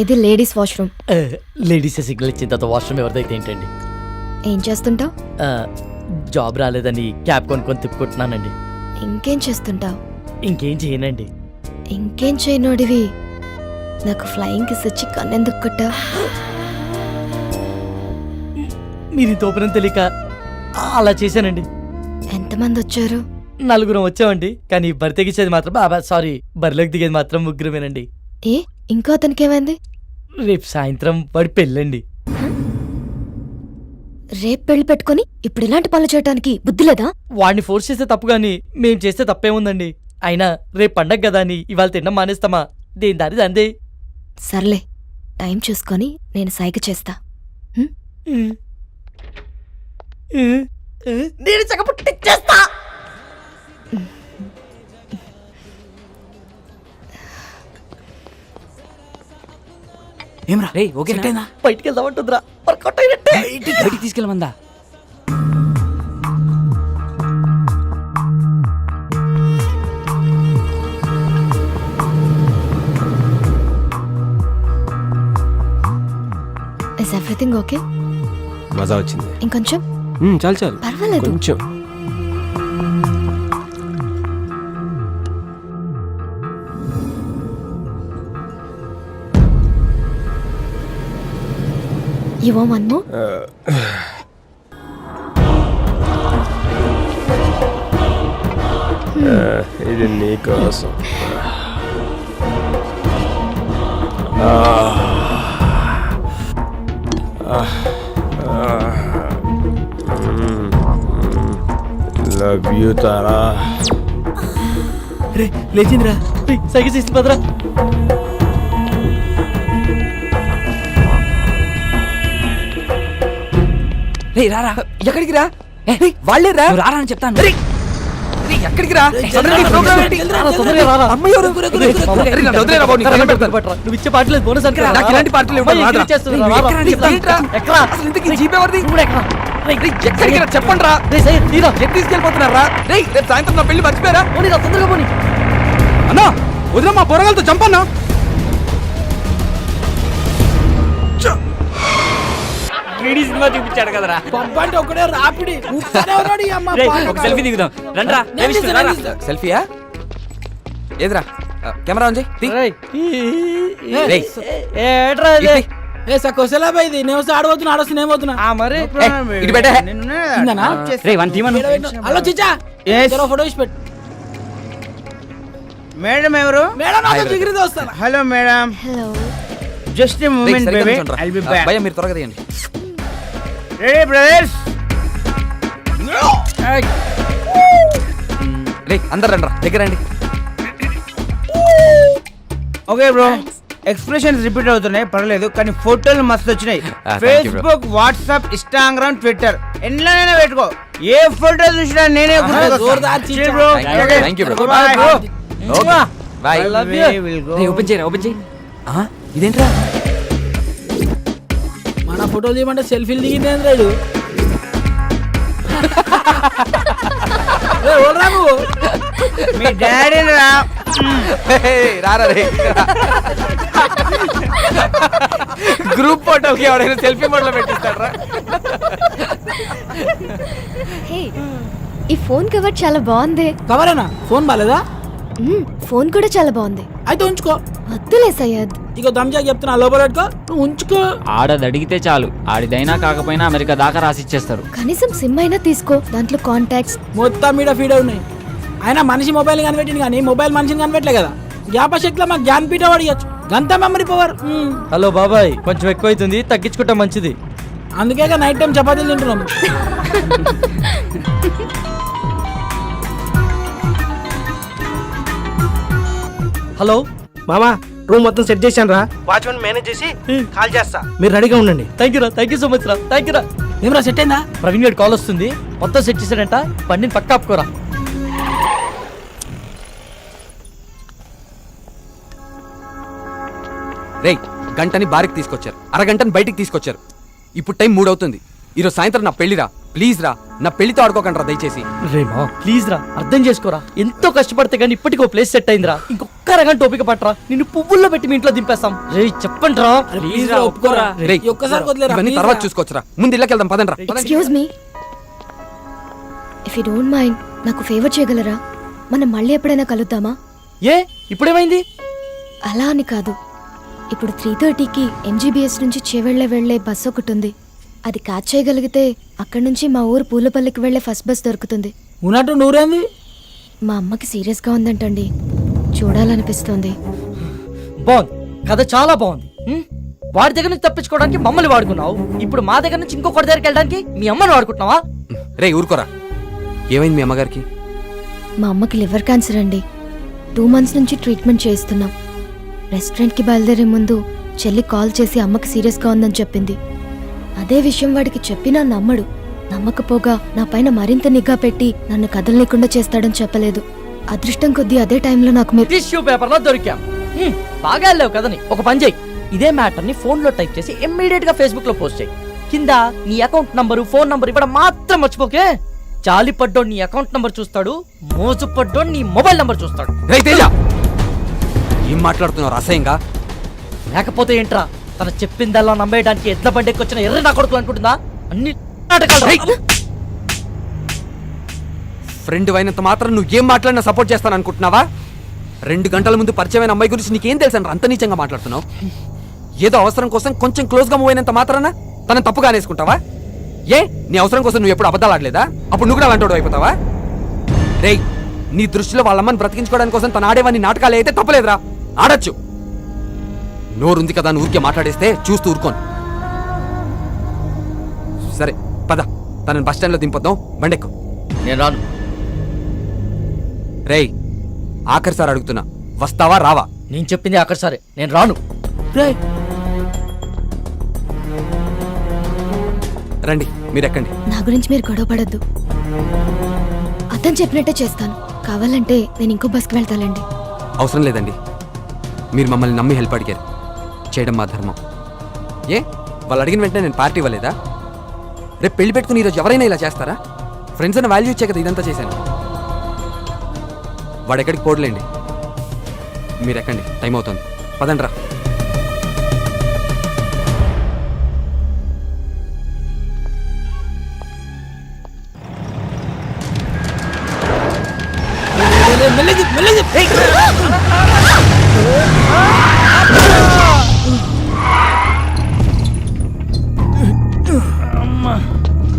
ఇది ladies washroom. Ladies signal ఇచ్చిన తర్వాత వాష్రూమ్ ఎవరిదైతే ఏంటండి? ఏం చేస్తుంటావు? జాబ్ రాలేదని క్యాబ్ కొనుక్కొని తిప్పుకుంటున్నానండి. ఇంకేం చేస్తుంటావు? ఇంకేం చేయనండి. ఇంకేం చేయనోడివి నాకు ఫ్లయింగ్ కిస్ ఇచ్చి కన్నెందుకు కొట్టా? మీరు తోపనం తెలియక అలా చేశానండి. ఎంతమంది వచ్చారు? 4 వచ్చామండి. కానీ బరి తెగించేది మాత్రం సారీ బరిలోకి దిగేది మాత్రం 3 ఏ ఇంకో అతనికి ఏమైంది? రేపు సాయంత్రం వాడి పెళ్ళండి. రేపు పెళ్లి పెట్టుకుని ఇప్పుడు ఇలాంటి పనులు చేయడానికి బుద్ధి లేదా? వాడిని ఫోర్స్ చేస్తే తప్పు గాని మేం చేస్తే తప్పేముందండి? అయినా రేపు పండగ కదా అని ఇవాళ తినడం మానేస్తామా? దేని దారి అందే. సర్లే, టైం చూసుకొని నేను సైగ చేస్తా. నేను చక్కపుట్టిచ్చేస్తా. ఏమ్రా రే ఓకేనా? బయటికి వెళ్దామంటుందిరా. వర్కౌట్ అయినట్టే. బయటికి తీసుకెళ్ళమందా? Is everything okay? మజా వచ్చింది. ఇంకొంచెం? చాలు చాలు, పర్వాలేదు. కొంచెం. You want one more? ఇది నీ కోసం. Love you Tara. రే లేచిందిరా. సైకిల్ చేసి పదరా. రే రారా. ఎక్కడికి రా? వాళ్ళే రా. రారా అని చెప్తాను. ఎక్కడికి రా? నువ్వు ఇచ్చే పార్టీలేదు బోనస్ అంటే ఇలాంటి పార్టీలు చెప్పండి రా. తీసుకెళ్ళిపోతున్నారా? రేపు సాయంత్రం నా పెళ్లి మర్చిపోయారా? తొందరగా పోనీ. అన్నా వదిన మా పొరగాలతో చంపన్నా. సినిమా చూపించాడు కదరా. ఒకడే రాపిడి సెల్ఫీ దిగుదాం రండ్రా. సెల్ఫీయా? ఏదిరా కెమెరా ఉంది. ఆడబోతున్నా ఆడొస్తున్నా ఆలోచించా ఫోటో ఇచ్చి పెట్టు. మేడం ఎవరు? Hello madam. Hello. Just a moment baby, I will be back. భయ్యా మీరు త్వరగా తీయండి. Ready brothers? రే అందరు రండ్రా దగ్గర రండి. ఓకే బ్రో, ఎక్స్ప్రెషన్స్ రిపీట్ అవుతున్నాయి పర్లేదు, కానీ ఫోటోలు మస్తు వచ్చినాయి. Thank you, bro. Facebook, WhatsApp, Instagram, Twitter ఎన్నైనా పెట్టుకో. ఏ ఫోటో చూసినా నేనే ఓపెన్ చేయరా. ఓపెన్ చేయి. ఇదేంట్రా? మన ఫోటోలు తీయమంటే సెల్ఫీలు దిగిందేంద్రా ఇది. నువ్వు మీ డాడీ రా. రారా రే. గ్రూప్ ఫోటోకి ఎవడైనా సెల్ఫీ మోడ్లో పెట్టిస్తాడరా? హే, ఈ ఫోన్ కవర్ చాలా బాగుంది. కవరేనా? ఫోన్ బాలేదా? ఫోన్ కూడా చాలా బాగుంది. అయితే ఉంచుకో. వద్దులే సయ్యద్. ఇక దమ్జా చెప్తున్నా, లోపల పెట్టుకో, నువ్వు ఉంచుకో. ఆడది అడిగితే చాలు, ఆడిదైనా కాకపోయినా అమెరికా దాకా రాసిచ్చేస్తారు. కనీసం సిమ్ అయినా తీసుకో, దాంట్లో కాంటాక్ట్స్ మొత్తం మీద ఫీడ్ ఉన్నాయి. అయినా మనిషి మొబైల్ కనిపెట్టింది కానీ మొబైల్ మనిషిని కనిపెట్టలే కదా. జ్ఞాపశక్తిలో మాకు జ్ఞానపీఠ అడిగచ్చు, గంత మెమరీ పవర్. హలో బాబాయ్, కొంచెం ఎక్కువ అవుతుంది, తగ్గించుకుంటా మంచిది. అందుకే నైట్ టైం చపాతీలు తింటున్నాం. హలో మామా, రూమ్ మొత్తం సెట్ చేశాను రా. వాచ్మెన్ మేనేజ్ చేసి కాల్ చేస్తా, మీరు రెడీగా ఉండండి. థ్యాంక్ యూ రా, థ్యాంక్ యూ సో మచ్ రా, థ్యాంక్ యూ రా. ఏమరా సెట్ అయిందా? ప్రవీణ్ గారి కాల్ వస్తుంది, మొత్తం సెట్ చేశాడంట, బండిని పక్క ఆపుకోరా. రే గంటని బారికి తీసుకొచ్చారు, అరగంటని బయటికి తీసుకొచ్చారు. ఇప్పుడు టైం 3 అవుతుంది. ఈరోజు సాయంత్రం నా పెళ్లిరా, ప్లీజ్ రా, నా పెళ్లితో ఆడుకోకండి రా దయచేసి. రేమా ప్లీజ్ రా, అర్థం చేసుకోరా. ఎంతో కష్టపడితే కానీ ఇప్పటికో ప్లేస్ సెట్ అయిందిరా. ఇంకొక అరగంట ఓపిక పట్టరా నిన్ను పువ్వుల్లో పెట్టి మీ ఇంట్లో దింపేస్తాం రే చెప్పండి రా ప్లీజ్ రా ఒప్పుకోరా రేయ్, ఈ ఒక్కసారి వదిలేరా ఇవన్నీ please తర్వాత రా. చూసుకోవచ్చురా ముందు ఇళ్ళకి వెళ్దాం పదండ్రా excuse me if you don't mind నాకు ఫేవర్ చేయగలరా మనం మళ్ళీ ఎప్పుడైనా కలుద్దామా ఏ ఇప్పుడేమైంది అలా అని కాదు ఇప్పుడు 3:30కి MGBS నుంచి చేవెళ్ళే వెళ్లే బస్ ఒకటి ఉంది అది క్యాచ్ చేయగలిగితే అక్కడి నుంచి మా ఊరు పూలపల్లికి వెళ్లే ఫస్ట్ బస్ దొరుకుతుంది ఉన్నట్టు నూరేంది మా అమ్మకి సీరియస్గా ఉందంటండి చూడాలనిపిస్తోంది బాగుంది కథ చాలా బాగుంది ఉం? వాడి దగ్గర నుంచి తప్పించుకోవడానికి మమ్మల్ని వాడుకున్నావు ఇప్పుడు మా దగ్గర నుంచి ఇంకొకటి దగ్గరికి వెళ్ళడానికి మీ అమ్మని వాడుకుంటున్నావా రే ఊరుకోరా ఏమైంది మీ అమ్మగారికి మా అమ్మకి లివర్ క్యాన్సర్ అండి 2 months నుంచి ట్రీట్మెంట్ చేయిస్తున్నాం రెస్టారెంట్కి బయలుదేరే ముందు చెల్లి కాల్ చేసి అమ్మకి సీరియస్గా ఉందని చెప్పింది అదే విషయం వాడికి చెప్పినా నమ్మడు నమ్మకపోగా నా పైన మరింత నిఘా పెట్టి నన్ను కదలలేకుండా చేస్తాడని చెప్పలేదు అదృష్టం కొద్దీ అదే టైంలో నాకు మీరు టిష్యూ పేపర్ లో దొరికాం ఉం, బాగా వెళ్ళావు కదని ఒక పని చేయి ఇదే మ్యాటర్ ని ఫోన్ లో టైప్ చేసి ఇమ్మీడియట్ గా ఫేస్బుక్ లో పోస్ట్ చేయి కింద నీ అకౌంట్ నంబరు ఫోన్ నంబర్ ఇవ్వడం మాత్రం మర్చిపోకే జాలి పడ్డోడు నీ అకౌంట్ నంబర్ చూస్తాడు మోజు పడ్డోడు నీ మొబైల్ నంబర్ చూస్తాడు రేయ్ తేజ ఏం మాట్లాడుతున్నావు అసహ్యంగా లేకపోతే ఏంట్రా తన చెప్పిందల్లా నమ్మేయడానికి ఎడ్ల బండికి వచ్చిన ఎర్ర నా కొడుకులు అనుకుంటుందా అన్ని నాటకాలు రా. ఫ్రెండ్ అయినంత మాత్రం నువ్వు ఏం మాట్లాడినా సపోర్ట్ చేస్తాను అనుకుంటున్నావా 2 గంటల ముందు పరిచయమైన అమ్మాయి గురించి నీకేం తెలుసు అంత నీచంగా మాట్లాడుతున్నావు ఏదో అవసరం కోసం కొంచెం క్లోజ్ గా మూవ్ అయినంత మాత్రాన తనని తప్పుగా అనేసుకుంటావా ఏ నీ అవసరం కోసం నువ్వు ఎప్పుడు అబద్ధాలు ఆడలేదా అప్పుడు నువ్వు కూడా అలాంటి అయిపోతావా రేయ్ నీ దృష్టిలో వాళ్ళ అమ్మని బ్రతికించుకోవడానికి కోసం తను ఆడేవాన్ని నాటకాలు అయితే తప్పలేదురా ఆడొచ్చు నోరుంది కదా అని ఊరికే మాట్లాడేస్తే చూస్తూ ఊరుకోను సరే పద తనని బస్ స్టాండ్ లో దింపొద్దాం బండెక్కు నేను రాను రేయ్ ఆఖరి సార్ అడుగుతున్నా వస్తావా రావా నేను చెప్పింది అక్కడ సరే నేను రాను రేయ్ రండి మీరు ఎక్కండి నా గురించి మీరు గొడవ పడద్దు అతను చెప్పినట్టే చేస్తాను కావాలంటే నేను ఇంకో బస్కి వెళ్తానండి అవసరం లేదండి మీరు మమ్మల్ని నమ్మి హెల్ప్ అడిగారు చేయడం మా ధర్మం ఏ వాళ్ళు అడిగిన వెంటనే నేను పార్టీ ఇవ్వలేదా రేపు పెళ్లి పెట్టుకుని ఈరోజు ఎవరైనా ఇలా చేస్తారా ఫ్రెండ్స్ అని వాల్యూ ఇచ్చే కదా ఇదంతా చేశాను వాడు ఎక్కడికి పోడలేండి మీరు ఎక్కండి టైం అవుతుంది పదండి రా మెల్లగి మెల్లగి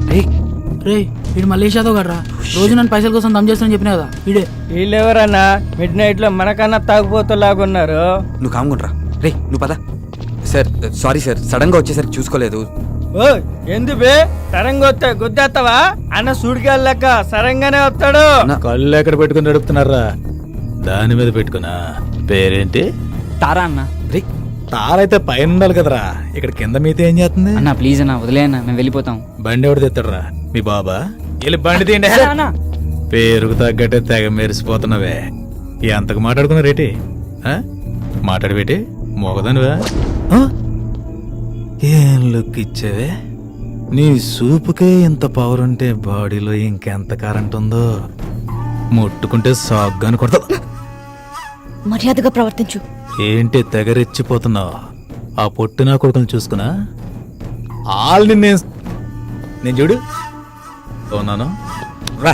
రేయ్ రేయ్ వీడు మలేషియాతో గడ్రా రోజు నన్ను పైసల కోసం దమ్ చేస్తానని చెప్పినా కదా వీడే వీళ్ళెవరన్నా మిడ్ నైట్ లో మనకన్నా తాగుపోతులాగున్నారు నువ్వు కామ్గుండ్రా రేయ్ నువ్వు పద సార్ సారీ సార్ సడన్ గా వచ్చేసరికి చూసుకోలేదు ఓ ఎందు బే సరంగా వస్తే గుద్దేస్తావా అన్న సుడికెళ్ళక సరంగానే వస్తాడు కళ్ళు ఎక్కడ పెట్టుకుని నడుపుతున్నారా దాని మీద పెట్టుకున్నా పేరేంటి తారా అన్న రేయ్ తారైతే పైన ఉండాలి కదరా ఇక్కడ కింద మీతో ఏం చేస్తుంది అన్న ప్లీజ్ అన్న వదిలే అన్న మేము వెళ్ళిపోతాం బండి ఎవడు తెస్తాడురా మీ బాబా వెళ్ళి బండి తీయండి అన్న పేరుకు తగ్గట్టే తెగ మెరిసిపోతున్నావే ఎంతకు మాట్లాడుకున్నారేటి మాట్లాడబెట్టి మోగదానివా ఏం లుక్ ఇచ్చావే నీ సూపుకే ఇంత పవర్ ఉంటే బాడీలో ఇంకెంత కరెంట్ ఉందో ముట్టుకుంటే సాగ్గాని కొడతా మర్యాదగా ప్రవర్తించు ఏంటి తెగరెచ్చిపోతున్నావు ఆ పొట్టు నా కొడుకుని చూసుకున్నా ఆల్ని నేను చూడు ఉన్నాను రా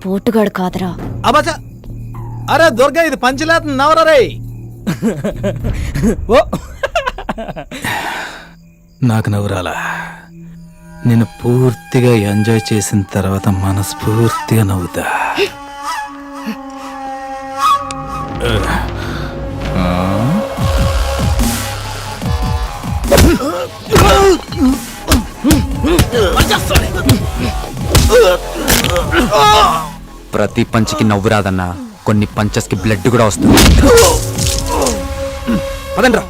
పోటుగాడు కాదరా అబ్బా అరే దుర్గా ఇది పంచలేత నవరా రే ఓ నాకు నవ్వురాలా నేను పూర్తిగా ఎంజాయ్ చేసిన తర్వాత మనస్ఫూర్తిగా నవ్వుతా ప్రతి పంచికి నవ్వు రాదన్నా కొన్ని పంచెస్ కి బ్లడ్ కూడా వస్తుంది పదండ్రా